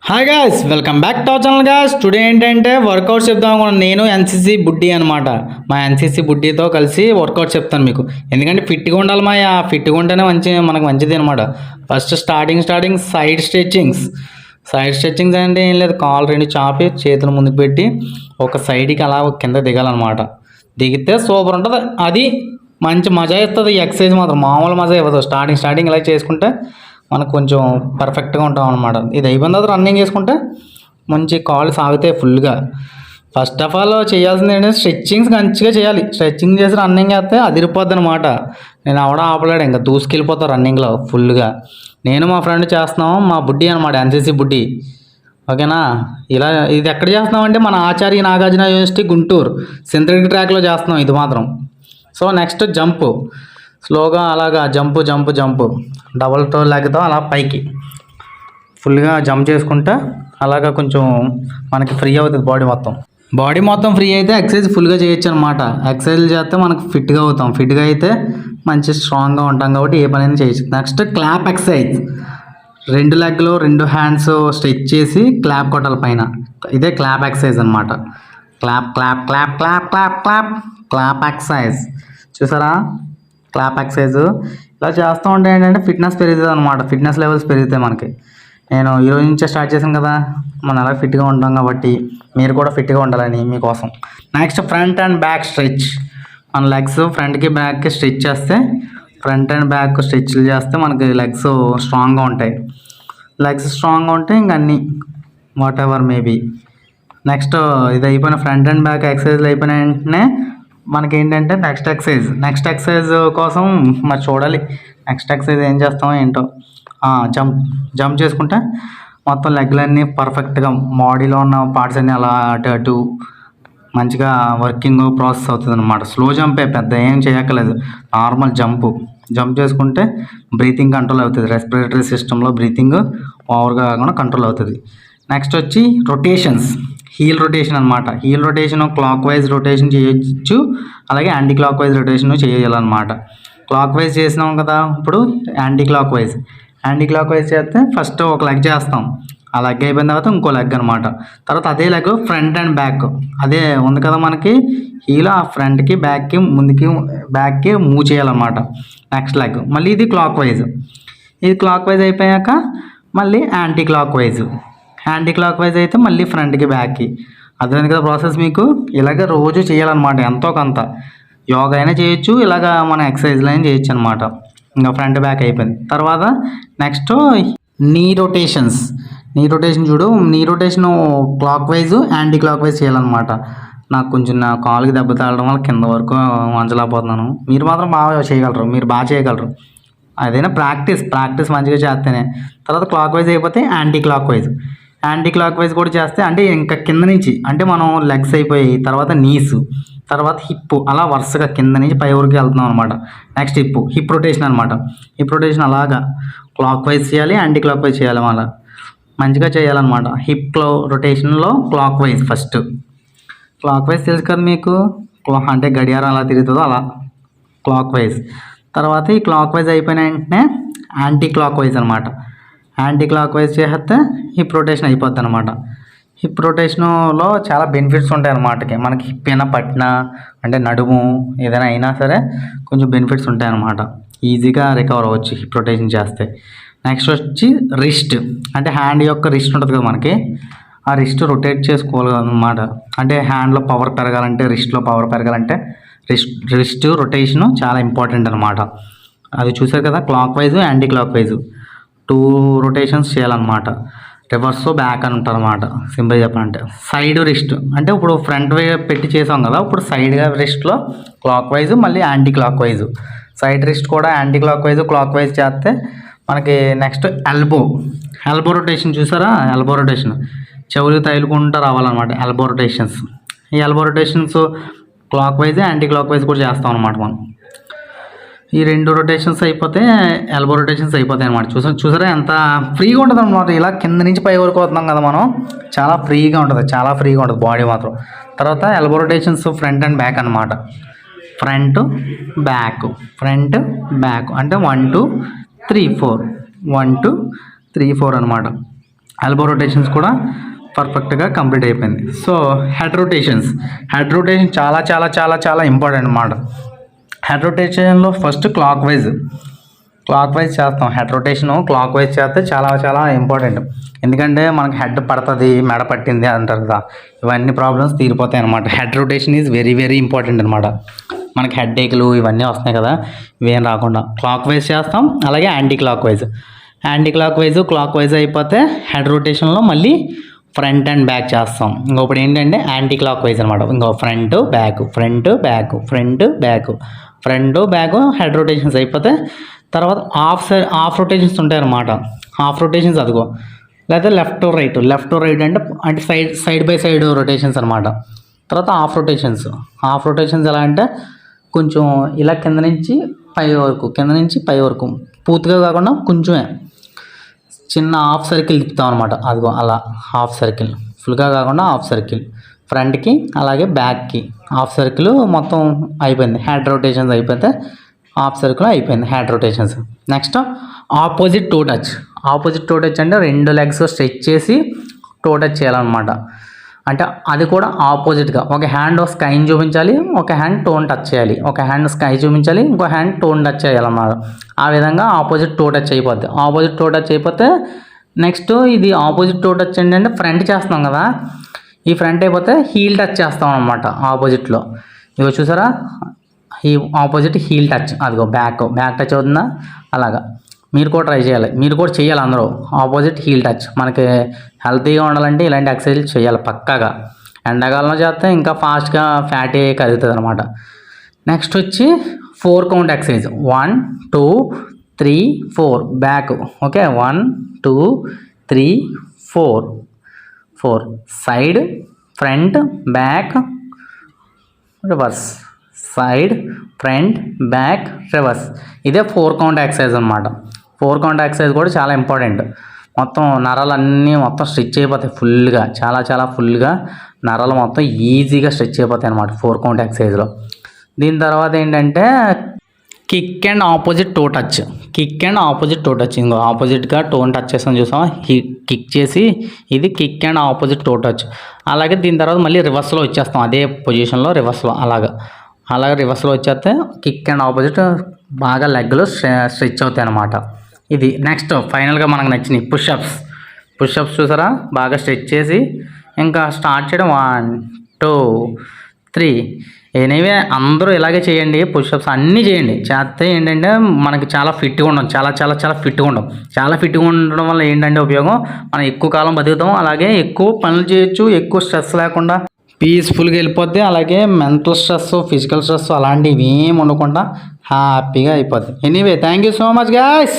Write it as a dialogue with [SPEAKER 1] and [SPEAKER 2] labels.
[SPEAKER 1] Hi guys, welcome back to our channel guys. Today ఏంటంటే work out చెప్తాను అనుకున్నాను. నేను ఎన్సీసీ బుడ్డి అనమాట. మా ఎన్సీసీ బుడ్డితో కలిసి వర్కౌట్ చెప్తాను మీకు. ఎందుకంటే ఫిట్గా ఉండాలి ఫిట్గా ఉంటేనే మనకు మంచిది అనమాట. ఫస్ట్ స్టార్టింగ్ సైడ్ స్ట్రెచ్చింగ్స్ అంటే ఏం లేదు, కాలు రెండు చాపి చేతులు ముందుకు పెట్టి ఒక సైడ్కి అలా కింద దిగాలన్నమాట. దిగితే సూపర్ ఉంటుంది. అది మంచి మజా ఇస్తుంది. ఈ ఎక్సర్సైజ్ మాత్రం మామూలు మజా ఇవ్వదు. స్టార్టింగ్ ఇలా చేసుకుంటే మనకు కొంచెం పర్ఫెక్ట్గా ఉంటాం అనమాట. ఇది అయిపోయిన తర్వాత రన్నింగ్ చేసుకుంటే మంచి కాళ్ళు సాగుతాయి ఫుల్గా. ఫస్ట్ ఆఫ్ ఆల్ చేయాల్సింది ఏంటంటే స్ట్రెచ్చింగ్స్ మంచిగా చేయాలి. స్ట్రెచ్చింగ్ చేసి రన్నింగ్ చేస్తే అదిరిపోద్ది అనమాట. నేను ఆపలేడు, ఇంకా దూసుకెళ్ళిపోతాను రన్నింగ్లో ఫుల్గా. నేను మా ఫ్రెండ్ చేస్తున్నాం, మా బుడ్డి అనమాట, ఎన్సీసీ బుడ్డి. ఓకేనా. ఇది ఎక్కడ చేస్తున్నామంటే మన ఆచార్య నాగార్జున యూనివర్సిటీ గుంటూరు సింథటిక్ ట్రాక్లో చేస్తున్నాం ఇది మాత్రం. సో నెక్స్ట్ జంప్, స్లోగా అలాగా జంప్ డబల్ టో లెగ్తో అలా పైకి ఫుల్గా జంప్ చేసుకుంటే అలాగా కొంచెం మనకి ఫ్రీ అవుతుంది బాడీ మొత్తం ఫ్రీ అయితే ఎక్సర్సైజ్ ఫుల్గా చేయొచ్చు అనమాట. ఎక్సర్సైజ్ చేస్తే మనకు ఫిట్గా అవుతాం. ఫిట్గా అయితే మంచి స్ట్రాంగ్గా ఉంటాం కాబట్టి ఏ పనైనా చేయొచ్చు. Next clap exercise. రెండు లెగ్లు రెండు హ్యాండ్స్ స్ట్రెచ్ చేసి క్లాప్ కొట్టాలి పైన. ఇదే క్లాప్ ఎక్సర్సైజ్ అనమాట. క్లాప్ ఎక్సర్సైజ్ చూసారా. క్లాప్ ఎక్సర్సైజ్ ఇలా చేస్తూ ఉంటే ఏంటంటే ఫిట్నెస్ పెరుగుతుంది అనమాట. ఫిట్నెస్ లెవెల్స్ పెరుగుతాయి మనకి. నేను ఈరోజు నుంచే స్టార్ట్ చేశాను కదా, మనం అలా ఫిట్గా ఉంటాం కాబట్టి మీరు కూడా ఫిట్గా ఉండాలని మీకోసం. Next front and back stretch. మన లెగ్స్ ఫ్రంట్కి బ్యాక్కి స్ట్రెచ్ చేస్తే, ఫ్రంట్ అండ్ బ్యాక్ స్ట్రెచ్లు చేస్తే మనకి లెగ్స్ స్ట్రాంగ్గా ఉంటాయి. లెగ్స్ స్ట్రాంగ్గా ఉంటే ఇంక అన్నీ వాట్ ఎవర్ మేబీ. నెక్స్ట్ ఇది అయిపోయిన ఫ్రంట్ అండ్ బ్యాక్ ఎక్సర్సైజ్లు అయిపోయిన వెంటనే మనకేంటంటే నెక్స్ట్ ఎక్సర్సైజ్ కోసం మరి చూడాలి. నెక్స్ట్ ఎక్సర్సైజ్ ఏం చేస్తామో ఏంటో. జంప్ చేసుకుంటే మొత్తం లెగ్లన్నీ పర్ఫెక్ట్గా బాడీలో ఉన్న పార్ట్స్ అన్నీ అలా అటు మంచిగా వర్కింగ్ ప్రాసెస్ అవుతుంది అనమాట. స్లో జంపే, పెద్ద ఏం చేయక్కర్లేదు. నార్మల్ జంప్ చేసుకుంటే బ్రీతింగ్ కంట్రోల్ అవుతుంది. రెస్పిరేటరీ సిస్టంలో బ్రీతింగ్ ఓవర్గా కాకుండా కంట్రోల్ అవుతుంది. నెక్స్ట్ వచ్చి రొటేషన్స్. హీల్ రొటేషన్ అనమాట. Heel rotation clock wise rotation చేయొచ్చు, అలాగే యాంటీ క్లాక్ వైజ్ రొటేషన్ చేయాలన్నమాట. క్లాక్ వైజ్ చేసినాం కదా, ఇప్పుడు యాంటీ క్లాక్ వైజ్ చేస్తే ఫస్ట్ ఒక లెగ్ చేస్తాం. ఆ లెగ్ అయిపోయిన తర్వాత ఇంకో లెగ్ అనమాట. తర్వాత అదే లెగ్ ఫ్రంట్ అండ్ బ్యాక్, అదే ఉంది కదా మనకి హీల్, ఆ ఫ్రంట్కి బ్యాక్కి ముందుకి బ్యాక్కి మూవ్ చేయాలన్నమాట. నెక్స్ట్ లెగ్ మళ్ళీ ఇది క్లాక్ వైజ్ అయిపోయాక మళ్ళీ యాంటీ క్లాక్ వైజ్ అయితే మళ్ళీ ఫ్రంట్కి బ్యాక్కి. అర్థమైంది కదా ప్రాసెస్ మీకు. ఇలాగ రోజు చేయాలన్నమాట. ఎంతో కొంత యోగా అయినా చేయొచ్చు, ఇలాగ మన ఎక్సర్సైజ్లు అయినా చేయొచ్చు అనమాట. ఇంకా ఫ్రంట్ బ్యాక్ అయిపోయింది. తర్వాత నెక్స్ట్ నీ రొటేషన్ చూడు. నీ rotation clock wise anti clock wise చేయాలన్నమాట. నాకు కొంచెం నా కాలుకి దెబ్బ తాగడం వల్ల కింద వరకు వంచలేకపోతున్నాను. మీరు మాత్రం బాగా చేయగలరు. అదైనా ప్రాక్టీస్ మంచిగా చేస్తేనే. తర్వాత క్లాక్ వైజ్ అయిపోతే యాంటీ క్లాక్ వైజ్ కూడా చేస్తే, అంటే ఇంకా కింద నుంచి, అంటే మనం లెగ్స్ అయిపోయి తర్వాత నీస్, తర్వాత హిప్, అలా వరుసగా కింద నుంచి పై వరకు వెళ్తున్నాం అనమాట. నెక్స్ట్ హిప్ రొటేషన్ అనమాట. హిప్ రొటేషన్ అలాగా క్లాక్ వైజ్ చేయాలి, యాంటీ క్లాక్ వైజ్ చేయాలి. అలా మంచిగా చేయాలన్నమాట. హిప్ రొటేషన్లో clockwise first. Clockwise తెలుసు కదా మీకు, అంటే గడియారం అలా తిరుగుతుందో అలా క్లాక్ వైజ్. తర్వాత ఈ క్లాక్ వైజ్ అయిపోయిన వెంటనే యాంటీ క్లాక్ వైజ్ అనమాట. యాంటీ క్లాక్ వైజ్ చేస్తే హిప్ రొటేషన్ అయిపోద్ది అనమాట. హిప్ రొటేషన్లో చాలా బెనిఫిట్స్ ఉంటాయి అన్నమాట. మనకి హిప్ అయినా పట్టినా, అంటే నడుము ఏదైనా అయినా సరే కొంచెం బెనిఫిట్స్ ఉంటాయి అన్నమాట. ఈజీగా రికవర్ అవ్వచ్చు హిప్ రొటేషన్ చేస్తే. నెక్స్ట్ వచ్చి రిస్ట్, అంటే హ్యాండ్ యొక్క రిస్ట్ ఉంటుంది కదా మనకి, ఆ రిస్ట్ రొటేట్ చేసుకోవాలి అన్నమాట. అంటే హ్యాండ్లో పవర్ పెరగాలంటే, రిస్ట్లో పవర్ పెరగాలంటే రిస్ట్ రొటేషను చాలా ఇంపార్టెంట్ అనమాట. అది చూసారు కదా, clock wise anti clock wise 2 rotations చేయాలన్నమాట. రివర్స్ బ్యాక్ అని ఉంటారు అన్నమాట. సింపుల్ చెప్పాలంటే సైడ్ రిస్ట్, అంటే ఇప్పుడు ఫ్రంట్ వే పెట్టి చేసాం కదా, ఇప్పుడు సైడ్గా రిస్ట్లో క్లాక్ వైజ్ మళ్ళీ anti clock wise. Side wrist కూడా యాంటీ క్లాక్ వైజ్ చేస్తే మనకి నెక్స్ట్ ఎల్బో రొటేషన్ చూసారా. ఎల్బో రొటేషన్ చెవులు తైలుకుంటూ రావాలన్నమాట. ఈ elbow rotations clock wise anti clock wise కూడా చేస్తాం అనమాట మనం. ఈ 2 రొటేషన్స్ అయిపోతే ఎల్బో రొటేషన్స్ అయిపోతాయి అనమాట. చూసారా ఎంత ఫ్రీగా ఉంటుంది అనమాట. ఇలా కింద నుంచి పై వరకు అవుతున్నాం కదా మనం, చాలా ఫ్రీగా ఉంటుంది బాడీ మాత్రం. తర్వాత elbow rotations front and back అనమాట. ఫ్రంట్ బ్యాక్ అంటే 1 2 3 4 అనమాట. ఎల్బో రొటేషన్స్ కూడా పర్ఫెక్ట్గా కంప్లీట్ అయిపోయింది. సో హెడ్ రొటేషన్ చాలా చాలా చాలా చాలా ఇంపార్టెంట్ అన్నమాట. హెడ్ రొటేషన్లో ఫస్ట్ క్లాక్ వైజ్ చేస్తాం. హెడ్ రొటేషన్ క్లాక్ వైజ్ చేస్తే చాలా చాలా ఇంపార్టెంట్. ఎందుకంటే మనకి హెడ్ పడుతుంది, మెడ పట్టింది అంటారు కదా, ఇవన్నీ ప్రాబ్లమ్స్ తీరిపోతాయి అనమాట. Head rotation is very very important అనమాట. మనకి హెడ్ ఏక్లు ఇవన్నీ వస్తున్నాయి కదా, ఇవేం రాకుండా క్లాక్ వైజ్ చేస్తాం. అలాగే యాంటీ క్లాక్ వైజ్ అయిపోతే హెడ్ రొటేషన్లో మళ్ళీ ఫ్రంట్ అండ్ బ్యాక్ చేస్తాం. ఇంకొకటి ఏంటంటే యాంటీ క్లాక్ వైజ్ అనమాట. ఇంకో ఫ్రంట్ బ్యాక్ హెడ్ రొటేషన్స్ అయిపోతే తర్వాత హాఫ్ రొటేషన్స్ ఉంటాయి అన్నమాట. హాఫ్ రొటేషన్స్ అదిగో, లేదా లెఫ్ట్ టు రైట్ అంటే సైడ్ బై సైడ్ రొటేషన్స్ అనమాట. తర్వాత హాఫ్ రొటేషన్స్ ఎలా అంటే కొంచెం ఇలా కింద నుంచి పై వరకు పూర్తిగా కాకుండా కొంచెమే చిన్న హాఫ్ సర్కిల్ తిప్పుతాం అనమాట. అదిగో అలా హాఫ్ సర్కిల్, ఫుల్గా కాకుండా హాఫ్ సర్కిల్ ఫ్రంట్కి అలాగే బ్యాక్కి హాఫ్ సర్కిల్ మొత్తం అయిపోయింది. హెడ్ రొటేషన్స్ అయిపోతే హాఫ్ సర్కిల్ అయిపోయింది head rotations. Next opposite toe touch అంటే 2 లెగ్స్ స్ట్రెచ్ చేసి టో టచ్ చేయాలన్నమాట. అంటే అది కూడా ఆపోజిట్గా ఒక హ్యాండ్ స్కైని చూపించాలి, ఒక హ్యాండ్ టోన్ టచ్ చేయాలి. ఒక హ్యాండ్ స్కై చూపించాలి, ఇంకో హ్యాండ్ టోన్ టచ్ చేయాలన్నమాట. ఆ విధంగా ఆపోజిట్ టో టచ్ అయిపోతే నెక్స్ట్ ఇది ఆపోజిట్ టో టచ్ ఏంటంటే ఫ్రంట్ చేస్తున్నాం కదా, ఈ ఫ్రంట్ అయిపోతే హీల్ టచ్ చేస్తాం అనమాట ఆపోజిట్లో. ఇదిగో చూసారా, ఈ ఆపోజిట్ హీల్ టచ్, అదిగో బ్యాక్ టచ్ అవుతుందా, అలాగా మీరు కూడా ట్రై చేయాలి, మీరు కూడా చేయాలి అందరూ. ఆపోజిట్ హీల్ టచ్ మనకి హెల్తీగా ఉండాలంటే ఇలాంటి ఎక్సర్సైజ్ చేయాలి పక్కాగా. ఎండాకాలంలో చేస్తే ఇంకా ఫాస్ట్గా ఫ్యాటీ కరుగుతుంది అనమాట. నెక్స్ట్ వచ్చి 4 count exercise. 1 2 3 4 back. Okay, 1 2 3 4 side, front, back, reverse, side, front, back, reverse. ఇదే 4 కౌంట్ ఎక్సర్సైజ్ అనమాట. 4 కౌంట్ ఎక్సర్సైజ్ కూడా చాలా ఇంపార్టెంట్. మొత్తం నరాలన్నీ మొత్తం స్ట్రెచ్ అయిపోతాయి ఫుల్గా, చాలా చాలా ఫుల్గా నరాలు మొత్తం ఈజీగా స్ట్రెచ్ అయిపోతాయి అనమాట 4 కౌంట్ ఎక్సర్సైజ్లో. దీని తర్వాత ఏంటంటే kick and opposite toe touch. ఇంకో ఆపోజిట్గా టోన్ టచ్ చేస్తాం చూసాం, కిక్ చేసి ఇది kick and opposite toe touch. అలాగే దీని తర్వాత మళ్ళీ రివర్స్లో వచ్చేస్తాం, అదే పొజిషన్లో రివర్స్లో అలాగే రివర్స్లో వచ్చేస్తే కిక్ అండ్ ఆపోజిట్ బాగా లెగ్లు స్ట్రెచ్ అవుతాయి అన్నమాట. ఇది నెక్స్ట్ ఫైనల్గా మనకు నచ్చినాయి పుషప్స్ చూసారా, బాగా స్ట్రెచ్ చేసి ఇంకా స్టార్ట్ చేయడం. 1 2 3. ఎనీవే అందరూ ఇలాగే చేయండి, పుషప్స్ అన్నీ చేయండి. చేస్తే ఏంటంటే మనకి చాలా ఫిట్గా ఉండం, చాలా ఫిట్గా ఉండడం వల్ల ఏంటంటే ఉపయోగం, మనం ఎక్కువ కాలం బతుకుతాం, అలాగే ఎక్కువ పనులు చేయొచ్చు, ఎక్కువ స్ట్రెస్ లేకుండా పీస్ఫుల్గా వెళ్ళిపోద్ది. అలాగే మెంటల్ స్ట్రెస్, ఫిజికల్ స్ట్రెస్ అలాంటివి ఏమి ఉండకుండా హ్యాపీగా అయిపోద్ది. Anyway thank you so much guys.